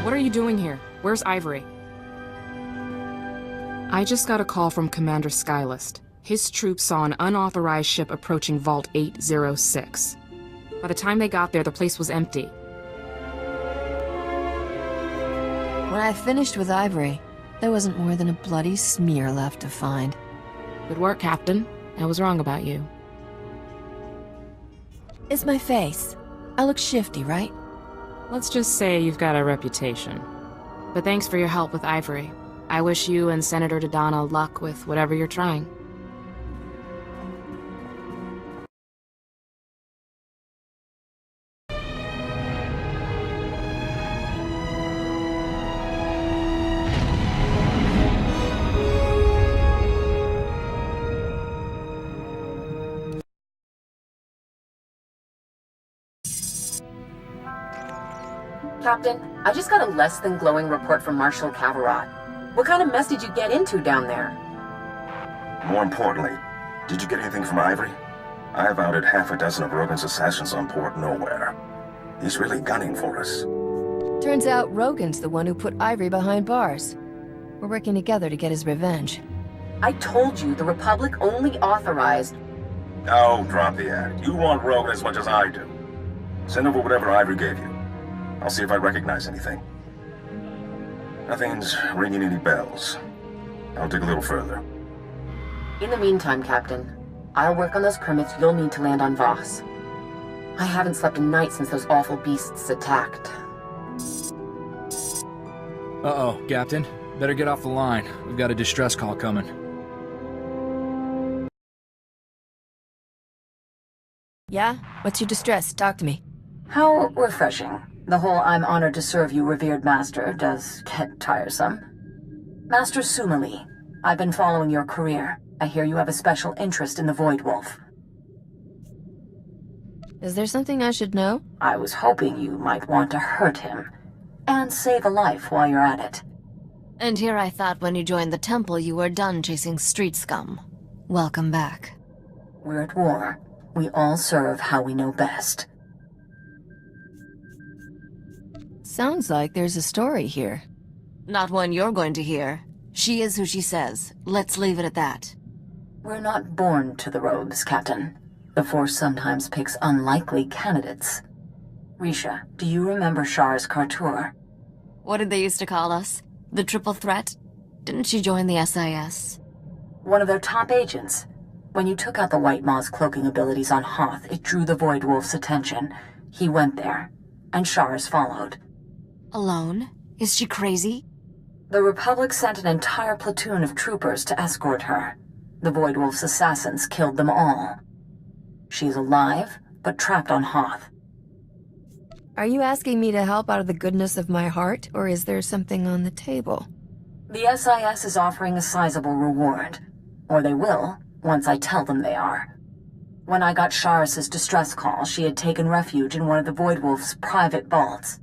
What are you doing here? Where's Ivory? I just got a call from Commander Skylist. His troops saw an unauthorized ship approaching Vault 806. By the time they got there, the place was empty. When I finished with Ivory, there wasn't more than a bloody smear left to find. Good work, Captain. I was wrong about you. It's my face. I look shifty, right? Let's just say you've got a reputation. But thanks for your help with Ivory. I wish you and Senator Dodonna luck with whatever you're trying. Captain, I just got a less than glowing report from Marshal Cavarat. What kind of mess did you get into down there? More importantly, did you get anything from Ivory? I've outed half a dozen of Rogan's assassins on Port Nowhere. He's really gunning for us. Turns out Rogan's the one who put Ivory behind bars. We're working together to get his revenge. I told you the Republic only authorized... Oh, drop the ad. You want Rogan as much as I do. Send over whatever Ivory gave you. I'll see if I recognize anything. Nothing's ringing any bells. I'll dig a little further. In the meantime, Captain, I'll work on those permits you'll need to land on Voss. I haven't slept a night since those awful beasts attacked. Uh-oh, Captain. Better get off the line. We've got a distress call coming. Yeah? What's your distress? Talk to me. How refreshing. The whole "I'm honored to serve you, revered master" does get tiresome. Master Sumali, I've been following your career. I hear you have a special interest in the Void Wolf. Is there something I should know? I was hoping you might want to hurt him, and save a life while you're at it. And here I thought when you joined the temple you were done chasing street scum. Welcome back. We're at war. We all serve how we know best. Sounds like there's a story here. Not one you're going to hear. She is who she says. Let's leave it at that. We're not born to the robes, Captain. The Force sometimes picks unlikely candidates. Risha, do you remember Char's Kartur? What did they used to call us? The Triple Threat? Didn't she join the SIS? One of their top agents. When you took out the White Maw's cloaking abilities on Hoth, it drew the Void Wolf's attention. He went there, and Char's followed. Alone? Is she crazy? The Republic sent an entire platoon of troopers to escort her. The Void Wolf's assassins killed them all. She's alive, but trapped on Hoth. Are you asking me to help out of the goodness of my heart, or is there something on the table? The SIS is offering a sizable reward. Or they will, once I tell them they are. When I got Charis's distress call, she had taken refuge in one of the Void Wolf's private vaults.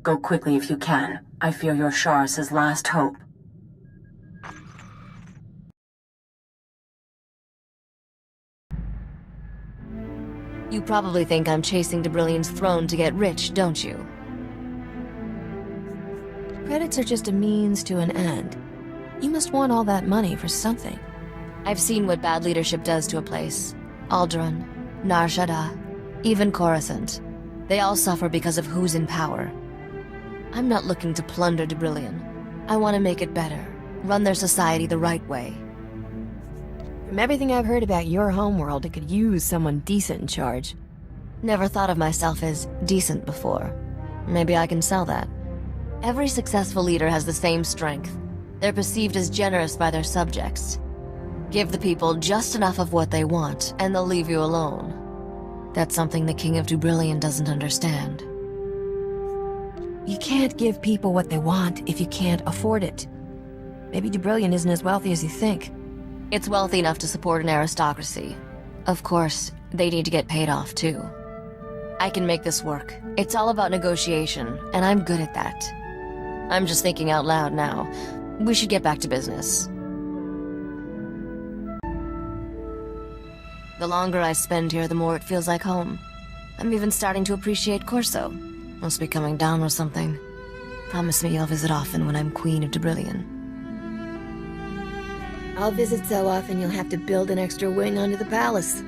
Go quickly if you can. I fear you're Charis's last hope. You probably think I'm chasing Debrillion's throne to get rich, don't you? Credits are just a means to an end. You must want all that money for something. I've seen what bad leadership does to a place. Alderaan, Nar Shaddaa, even Coruscant. They all suffer because of who's in power. I'm not looking to plunder Debrillion. I want to make it better, run their society the right way. From everything I've heard about your homeworld, it could use someone decent in charge. Never thought of myself as decent before. Maybe I can sell that. Every successful leader has the same strength. They're perceived as generous by their subjects. Give the people just enough of what they want, and they'll leave you alone. That's something the King of Dubrillion doesn't understand. You can't give people what they want if you can't afford it. Maybe Dubrillion isn't as wealthy as you think. It's wealthy enough to support an aristocracy. Of course, they need to get paid off too. I can make this work. It's all about negotiation, and I'm good at that. I'm just thinking out loud now. We should get back to business. The longer I spend here, the more it feels like home. I'm even starting to appreciate Corso. Must be coming down or something. Promise me you'll visit often when I'm Queen of Debrillion. I'll visit so often you'll have to build an extra wing onto the palace.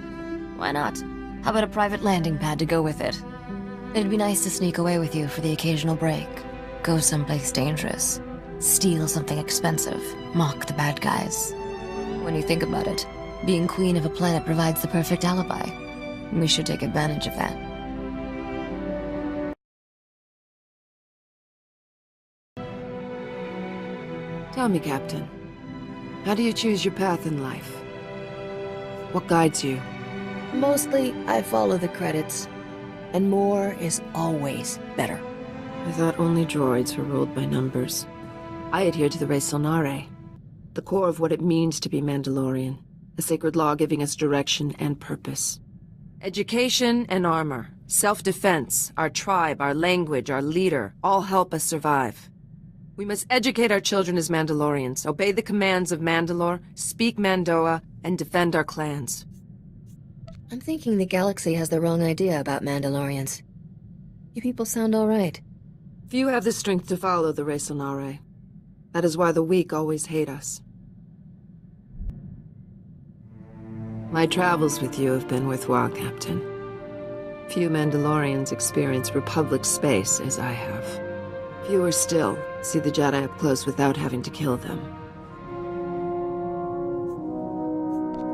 Why not? How about a private landing pad to go with it? It'd be nice to sneak away with you for the occasional break. Go someplace dangerous. Steal something expensive. Mock the bad guys. When you think about it, being queen of a planet provides the perfect alibi. We should take advantage of that. Tell me, Captain, how do you choose your path in life? What guides you? Mostly, I follow the credits, and more is always better. I thought only droids were ruled by numbers. I adhere to the res sonare, the core of what it means to be Mandalorian, a sacred law giving us direction and purpose. Education and armor, self-defense, our tribe, our language, our leader, all help us survive. We must educate our children as Mandalorians, obey the commands of Mandalore, speak Mandoa, and defend our clans. I'm thinking the galaxy has the wrong idea about Mandalorians. You people sound all right. Few have the strength to follow the res sonare. That is why the weak always hate us. My travels with you have been worthwhile, Captain. Few Mandalorians experience Republic space as I have. Fewer still see the Jedi up close without having to kill them.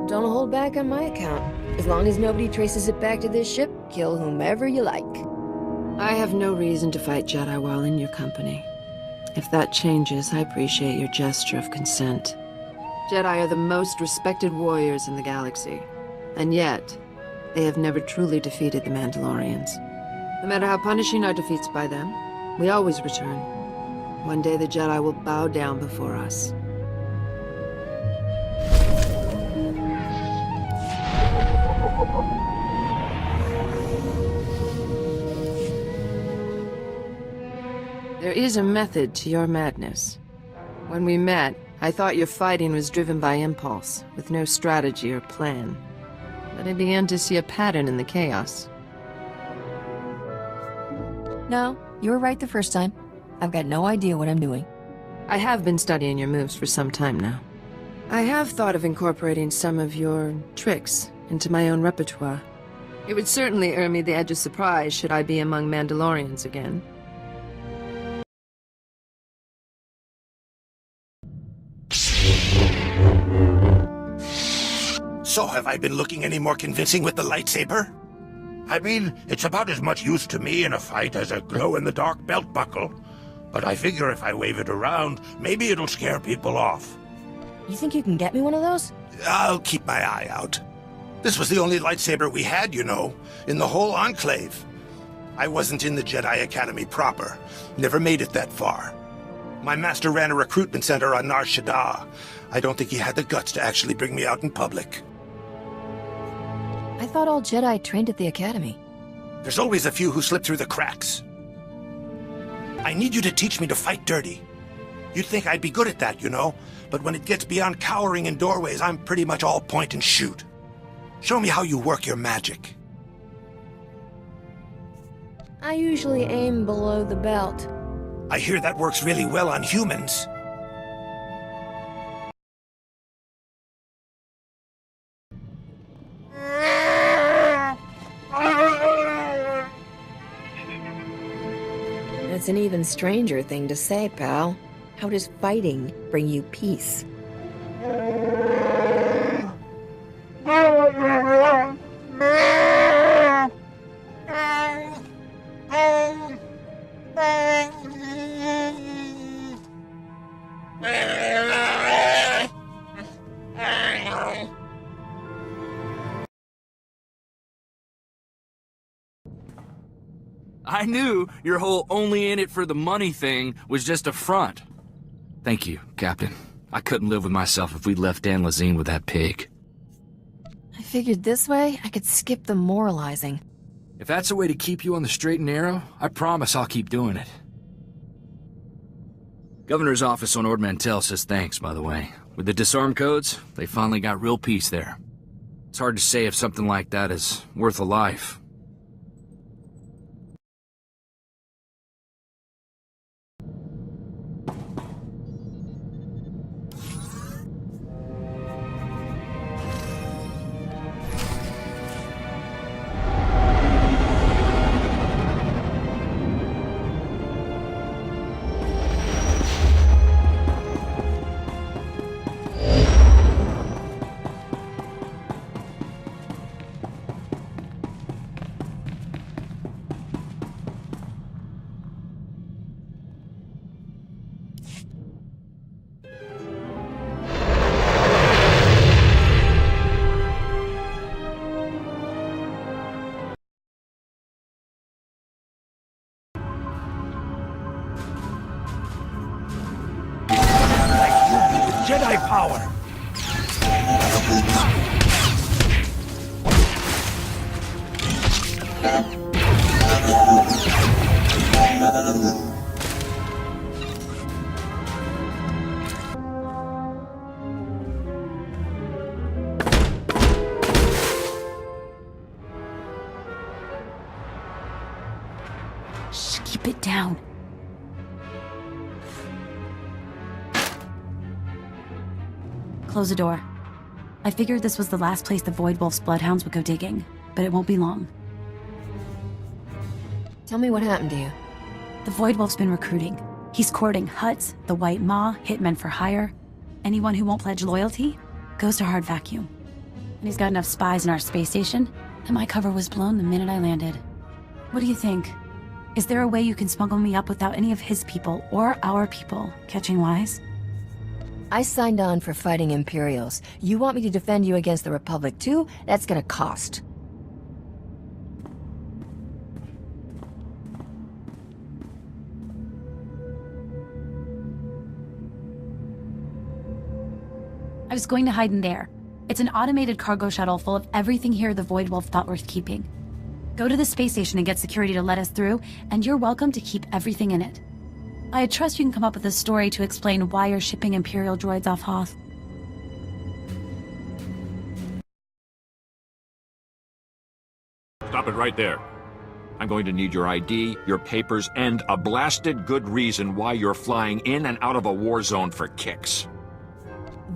Don't hold back on my account. As long as nobody traces it back to this ship, kill whomever you like. I have no reason to fight Jedi while in your company. If that changes, I appreciate your gesture of consent. Jedi are the most respected warriors in the galaxy, and yet, they have never truly defeated the Mandalorians. No matter how punishing our defeats by them, we always return. One day the Jedi will bow down before us. There is a method to your madness. When we met, I thought your fighting was driven by impulse, with no strategy or plan. But I began to see a pattern in the chaos. No, you were right the first time. I've got no idea what I'm doing. I have been studying your moves for some time now. I have thought of incorporating some of your tricks into my own repertoire. It would certainly earn me the edge of surprise should I be among Mandalorians again. So have I been looking any more convincing with the lightsaber? I mean, it's about as much use to me in a fight as a glow-in-the-dark belt buckle. But I figure if I wave it around, maybe it'll scare people off. You think you can get me one of those? I'll keep my eye out. This was the only lightsaber we had, you know, in the whole Enclave. I wasn't in the Jedi Academy proper. Never made it that far. My master ran a recruitment center on Nar Shaddaa. I don't think he had the guts to actually bring me out in public. I thought all Jedi trained at the Academy. There's always a few who slip through the cracks. I need you to teach me to fight dirty. You'd think I'd be good at that, you know, but when it gets beyond cowering in doorways, I'm pretty much all point and shoot. Show me how you work your magic. I usually aim below the belt. I hear that works really well on humans. That's an even stranger thing to say, pal. How does fighting bring you peace? I knew your whole only in it for the money thing was just a front. Thank you, Captain. I couldn't live with myself if we left Dan Lazine with that pig. I figured this way I could skip the moralizing. If that's a way to keep you on the straight and narrow, I promise I'll keep doing it. Governor's office on Ord Mantell says thanks, by the way. With the disarm codes, they finally got real peace there. It's hard to say if something like that is worth a life. power. Shh, keep it down. Close the door. I figured this was the last place the Void Wolf's bloodhounds would go digging, but it won't be long. Tell me what happened to you. The Void Wolf's been recruiting. He's courting Huts, the White Maw, hitmen for hire. Anyone who won't pledge loyalty goes to hard vacuum. And he's got enough spies in our space station, and my cover was blown the minute I landed. What do you think? Is there a way you can smuggle me up without any of his people, or our people, catching wise? I signed on for fighting Imperials. You want me to defend you against the Republic too? That's gonna cost. I was going to hide in there. It's an automated cargo shuttle full of everything here the Void Wolf thought worth keeping. Go to the space station and get security to let us through, and you're welcome to keep everything in it. I trust you can come up with a story to explain why you're shipping Imperial droids off Hoth. Stop it right there. I'm going to need your ID, your papers, and a blasted good reason why you're flying in and out of a war zone for kicks.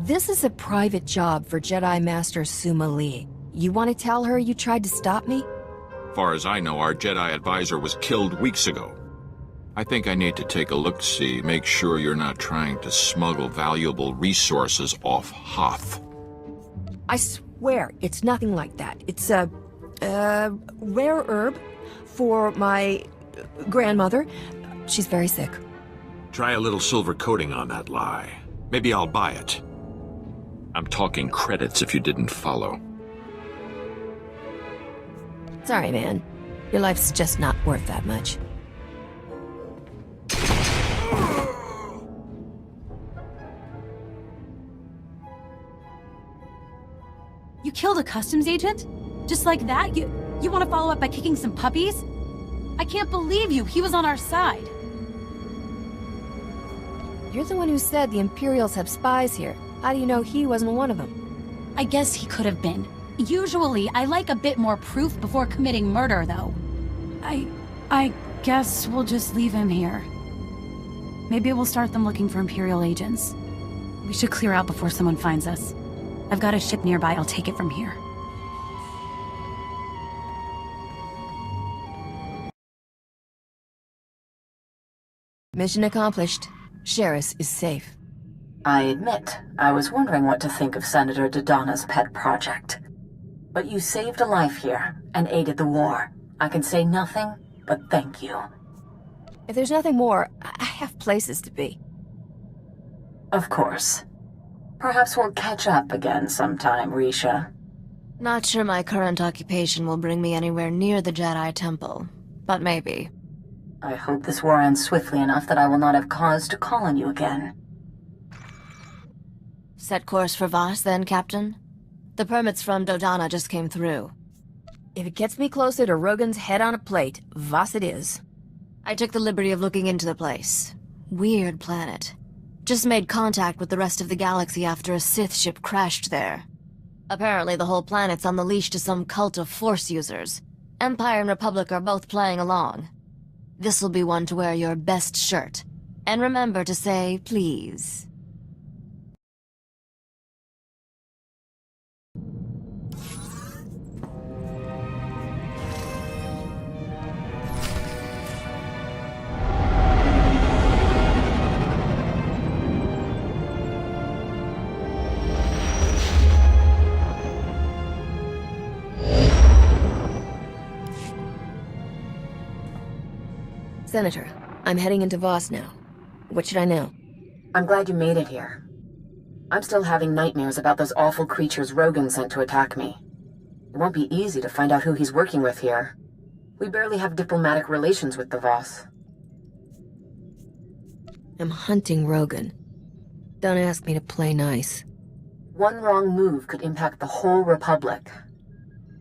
This is a private job for Jedi Master Suma Lee. You want to tell her you tried to stop me? Far as I know, our Jedi advisor was killed weeks ago. I think I need to take a look-see, make sure you're not trying to smuggle valuable resources off Hoth. I swear, it's nothing like that. It's a rare herb for my grandmother. She's very sick. Try a little silver coating on that lie. Maybe I'll buy it. I'm talking credits if you didn't follow. Sorry, man. Your life's just not worth that much. You killed a customs agent? Just like that? You want to follow up by kicking some puppies? I can't believe you. He was on our side. You're the one who said the Imperials have spies here. How do you know he wasn't one of them? I guess he could have been. Usually, I like a bit more proof before committing murder, though. I guess we'll just leave him here. Maybe we'll start them looking for Imperial agents. We should clear out before someone finds us. I've got a ship nearby. I'll take it from here. Mission accomplished. Sheris is safe. I admit, I was wondering what to think of Senator Dodonna's pet project. But you saved a life here, and aided the war. I can say nothing but thank you. If there's nothing more, I have places to be. Of course. Perhaps we'll catch up again sometime, Risha. Not sure my current occupation will bring me anywhere near the Jedi Temple, but maybe. I hope this war ends swiftly enough that I will not have cause to call on you again. Set course for Voss, then, Captain? The permits from Dodonna just came through. If it gets me closer to Rogan's head on a plate, Voss it is. I took the liberty of looking into the place. Weird planet. Just made contact with the rest of the galaxy after a Sith ship crashed there. Apparently the whole planet's on the leash to some cult of Force users. Empire and Republic are both playing along. This'll be one to wear your best shirt. And remember to say please. Senator, I'm heading into Voss now. What should I know? I'm glad you made it here. I'm still having nightmares about those awful creatures Rogan sent to attack me. It won't be easy to find out who he's working with here. We barely have diplomatic relations with the Voss. I'm hunting Rogan. Don't ask me to play nice. One wrong move could impact the whole Republic.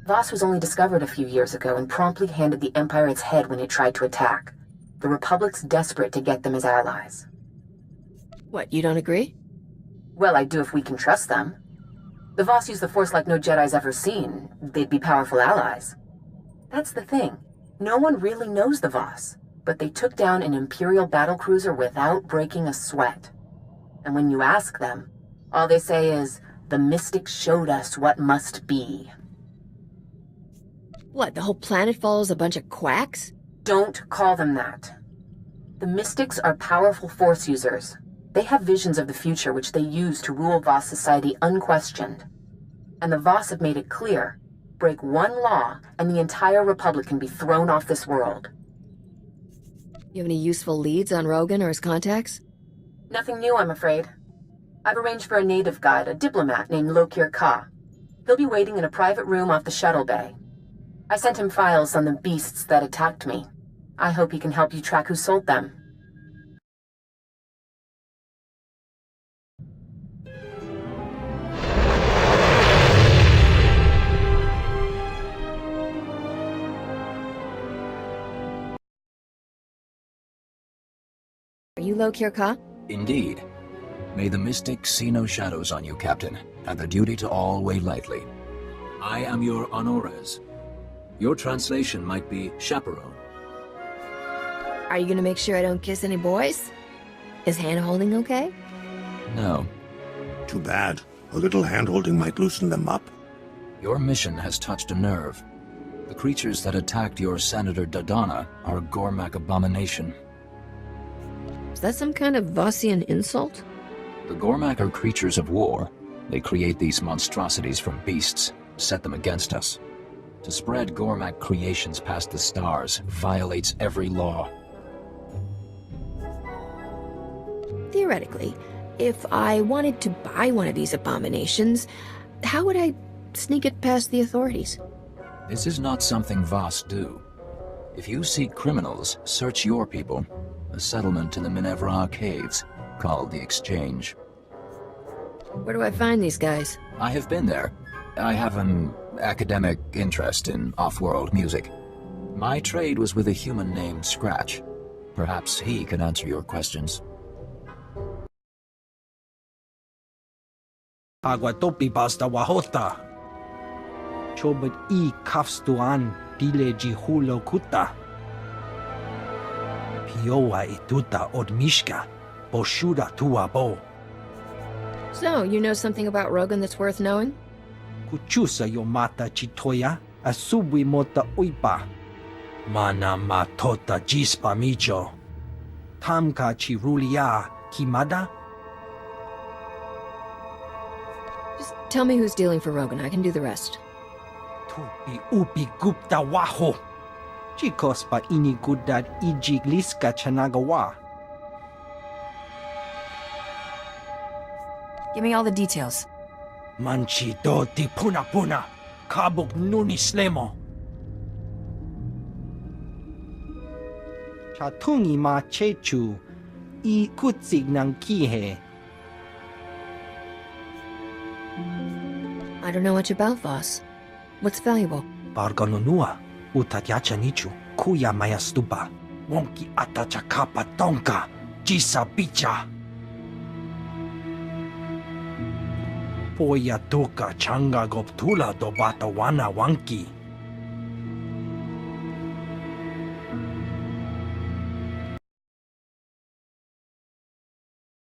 Voss was only discovered a few years ago and promptly handed the Empire its head when it tried to attack. The Republic's desperate to get them as allies. What, you don't agree? Well, I do if we can trust them. The Voss use the Force like no Jedi's ever seen. They'd be powerful allies. That's the thing. No one really knows the Voss, but they took down an Imperial battlecruiser without breaking a sweat. And when you ask them, all they say is, the Mystics showed us what must be. What, the whole planet follows a bunch of quacks? Don't call them that. The Mystics are powerful Force users. They have visions of the future which they use to rule Voss society unquestioned. And the Voss have made it clear, break one law and the entire Republic can be thrown off this world. You have any useful leads on Rogan or his contacts? Nothing new, I'm afraid. I've arranged for a native guide, a diplomat named Lokir Ka. He'll be waiting in a private room off the shuttle bay. I sent him files on the beasts that attacked me. I hope he can help you track who sold them. Are you Lokir Ka? Indeed. May the Mystics see no shadows on you, Captain, and the duty to all weigh lightly. I am your honores. Your translation might be chaperone. Are you gonna make sure I don't kiss any boys? Is hand-holding okay? No. Too bad. A little hand-holding might loosen them up. Your mission has touched a nerve. The creatures that attacked your Senator Dodonna are a Gormak abomination. Is that some kind of Vossian insult? The Gormak are creatures of war. They create these monstrosities from beasts, set them against us. To spread Gormak creations past the stars violates every law. Theoretically, if I wanted to buy one of these abominations, how would I sneak it past the authorities? This is not something Voss do. If you seek criminals, search your people. A settlement in the Minevra caves, called the Exchange. Where do I find these guys? I have been there. I have an academic interest in off-world music. My trade was with a human named Scratch. Perhaps he can answer your questions. Aguatopi basta wahota. Chobet I kafstuan dile jihulo kuta. Piowa ituta odmishka. Boshuda tuabo. So, you know something about Rogan that's worth knowing? Kuchusa yomata chitoya, asubwi mota uipa. Mana matota jispa micho. Tamka chirulia kimada? Just tell me who's dealing for Rogan. I can do the rest. Tupi upi gupta waho. Chikos pa ini gudad ijigliska chanagawa. Give me all the details. Manchi do di puna puna. Kabuk nuni slemo. Chatungi ma chechu. I kutsig nang kihe. I don't know much about Voss. What's valuable? Barganonua. Utatyacha nichu. Kuya maya stupa. Wonki atacha kapa tonka. Jisa bicha. Poya toka changa goptula do bata wana wanki.